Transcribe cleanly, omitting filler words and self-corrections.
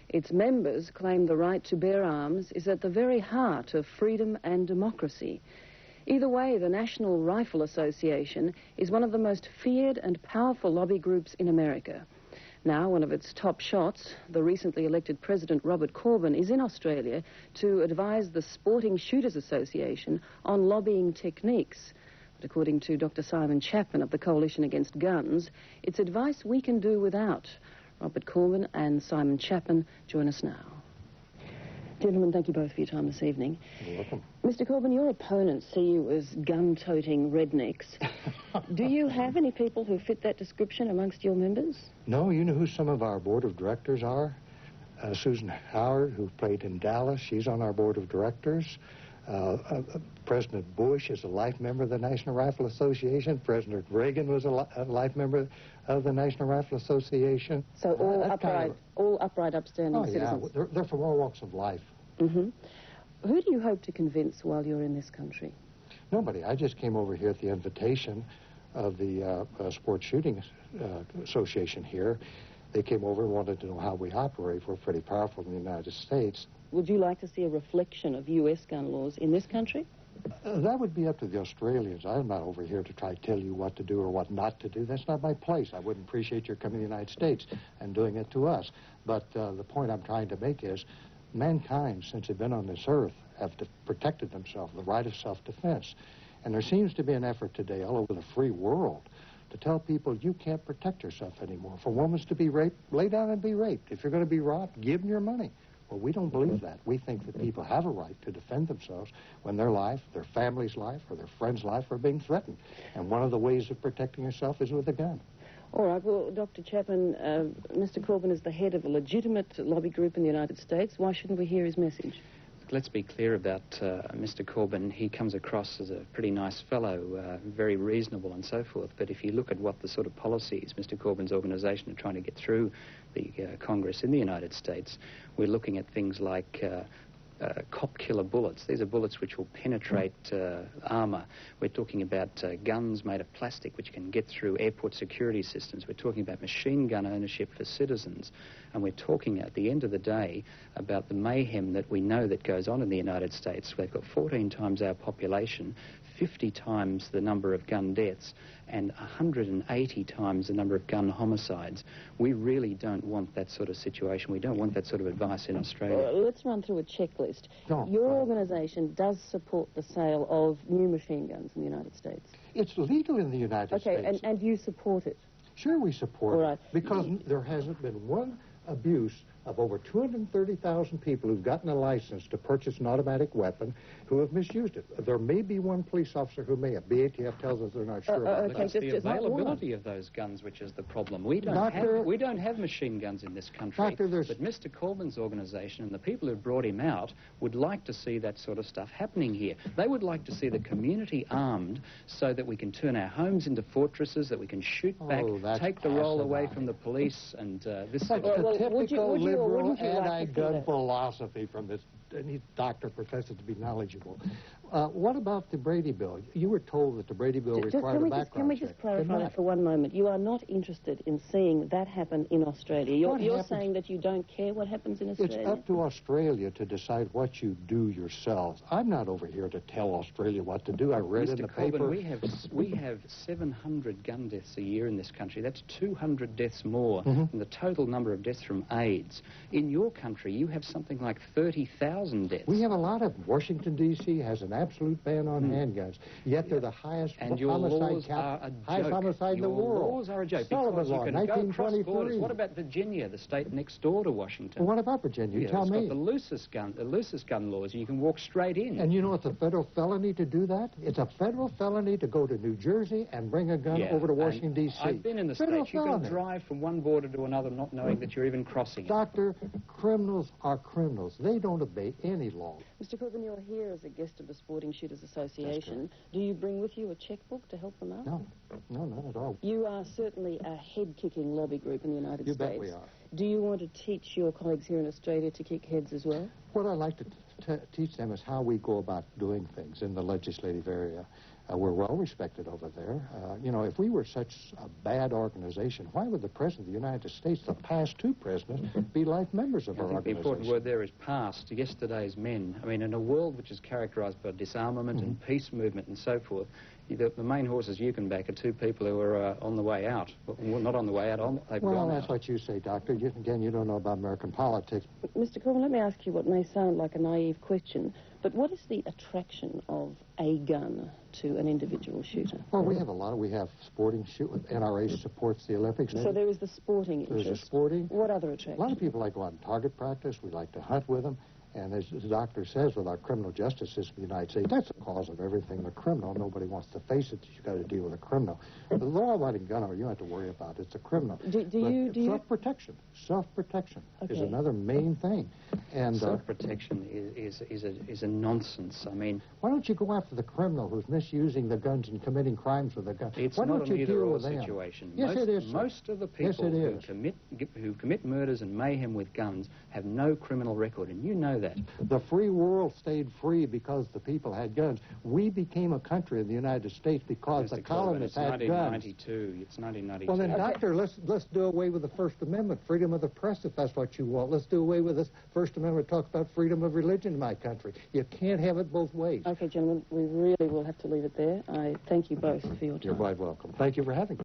Its members claim the right to bear arms is at the very heart of freedom and democracy. Either way, the National Rifle Association is one of the most feared and powerful lobby groups in America. Now, one of its top shots, the recently elected President Robert Corbin, is in Australia to advise the Sporting Shooters Association on lobbying techniques. But according to Dr. Simon Chapman of the Coalition Against Guns, it's advice we can do without. Robert Corbin and Simon Chapman join us now. Gentlemen, thank you both for your time this evening. You're welcome. Mr. Corbin, your opponents see you as gun-toting rednecks. Do you have any people who fit that description amongst your members? No, you know who some of our board of directors are? Susan Howard, who played in Dallas, she's on our board of directors. President Bush is a life member of the National Rifle Association. President Reagan was a life member of the National Rifle Association. So all upright, upstanding citizens. Yeah, they're from all walks of life. Mm-hmm. Who do you hope to convince while you're in this country? Nobody. I just came over here at the invitation of the Sports Shooting Association here. They came over and wanted to know how we operate. We're pretty powerful in the United States. Would you like to see a reflection of U.S. gun laws in this country? That would be up to the Australians. I'm not over here to try to tell you what to do or what not to do. That's not my place. I wouldn't appreciate your coming to the United States and doing it to us. But the point I'm trying to make is mankind, since they've been on this earth, have protected themselves, the right of self-defense. And there seems to be an effort today all over the free world to tell people you can't protect yourself anymore. For women to be raped, lay down and be raped. If you're going to be robbed, give them your money. Well, we don't believe that. We think that people have a right to defend themselves when their life, their family's life, or their friend's life are being threatened. And one of the ways of protecting yourself is with a gun. All right, well, Dr. Chapman, Mr. Corbin is the head of a legitimate lobby group in the United States. Why shouldn't we hear his message? Let's be clear about Mr. Corbin. He comes across as a pretty nice fellow, very reasonable and so forth. But if you look at what the sort of policies Mr. Corbin's organisation are trying to get through the Congress in the United States, we're looking at things like cop killer bullets. These are bullets which will penetrate armour. We're talking about guns made of plastic which can get through airport security systems. We're talking about machine gun ownership for citizens. And we're talking at the end of the day about the mayhem that we know that goes on in the United States. They've got 14 times our population, 50 times the number of gun deaths, and 180 times the number of gun homicides. We really don't want that sort of situation. We don't want that sort of advice in Australia. Let's run through a checklist. Your organisation does support the sale of new machine guns in the United States. It's legal in the United States. Okay, and you support it? Sure we support it, because there hasn't been one abuse of over 230,000 people who've gotten a license to purchase an automatic weapon who have misused it. There may be one police officer who may have. BATF tells us they're not sure about it. It's the availability of those guns which is the problem. We don't have machine guns in this country. But Mr. Corbin's organisation and the people who brought him out would like to see that sort of stuff happening here. They would like to see the community armed so that we can turn our homes into fortresses, that we can shoot back, take the role away from the police, and this sort of the typical liberal anti-gun philosophy from this. Any doctor professes to be knowledgeable. What about the Brady Bill? You were told that the Brady Bill required a background check. Can we just clarify that for one moment? You are not interested in seeing that happen in Australia. You're saying that you don't care what happens in Australia? It's up to Australia to decide what you do yourselves. I'm not over here to tell Australia what to do. I read in the paper. Mr. Corbin, we have 700 gun deaths a year in this country. That's 200 deaths more than the total number of deaths from AIDS. In your country, you have something like 30,000 deaths. We have a lot of them. Washington, D.C. has an absolute ban on handguns, yet they're the highest homicide in the world. Your laws are a joke. Sullivan Law, 1923. What about Virginia, the state next door to Washington? Well, what about Virginia? Tell me. It's got the loosest gun laws. You can walk straight in. And you know it's a federal felony to do that? It's a federal felony to go to New Jersey and bring a gun over to Washington, D.C. I've been in the States. You can drive from one border to another not knowing that you're even crossing it. Doctor, criminals are criminals. They don't obey any law. Mr. Corbin, you're here as a guest of the Sporting Shooters Association. Do you bring with you a checkbook to help them out? No, not at all. You are certainly a head-kicking lobby group in the United States. You bet we are. Do you want to teach your colleagues here in Australia to kick heads as well? What I'd like to teach them is how we go about doing things in the legislative area. We're well respected over there. You know, if we were such a bad organization, why would the President of the United States, the past two presidents, be life members of our organization? The important word there is past, yesterday's men. I mean, in a world which is characterized by disarmament and peace movement and so forth, the main horses you can back are two people who are on the way out. Well, not on the way out, they've well, gone that's out. what you say, Doctor. Again, you don't know about American politics. Mr. Corbin, let me ask you what may sound like a naive question, but what is the attraction of a gun to an individual shooter? Well, we have sporting NRA supports the Olympics. So there is the sporting interest. There's a sporting. What other attraction? A lot of people like to go out and target practice. We like to hunt with them. And as the doctor says, with our criminal justice system in the United States, that's the cause of everything. The criminal, nobody wants to face it. You've got to deal with a criminal. The law-abiding gun owner, you don't have to worry about it. It's a criminal. Self-protection. Self-protection is another main thing. And self-protection is a nonsense. I mean, why don't you go after the criminal who's misusing the guns and committing crimes with the gun? It's why not don't you deal with them? Situation. Yes, it is. Most of the people who commit murders and mayhem with guns have no criminal record, and you know that. The free world stayed free because the people had guns. We became a country in the United States because the colonists had guns. It's 1992. Well, then, Doctor, let's do away with the First Amendment, freedom of the press, if that's what you want. Let's do away with this First Amendment talks about freedom of religion in my country. You can't have it both ways. Okay, gentlemen, we really will have to leave it there. I thank you both for your time. You're quite welcome. Thank you for having me.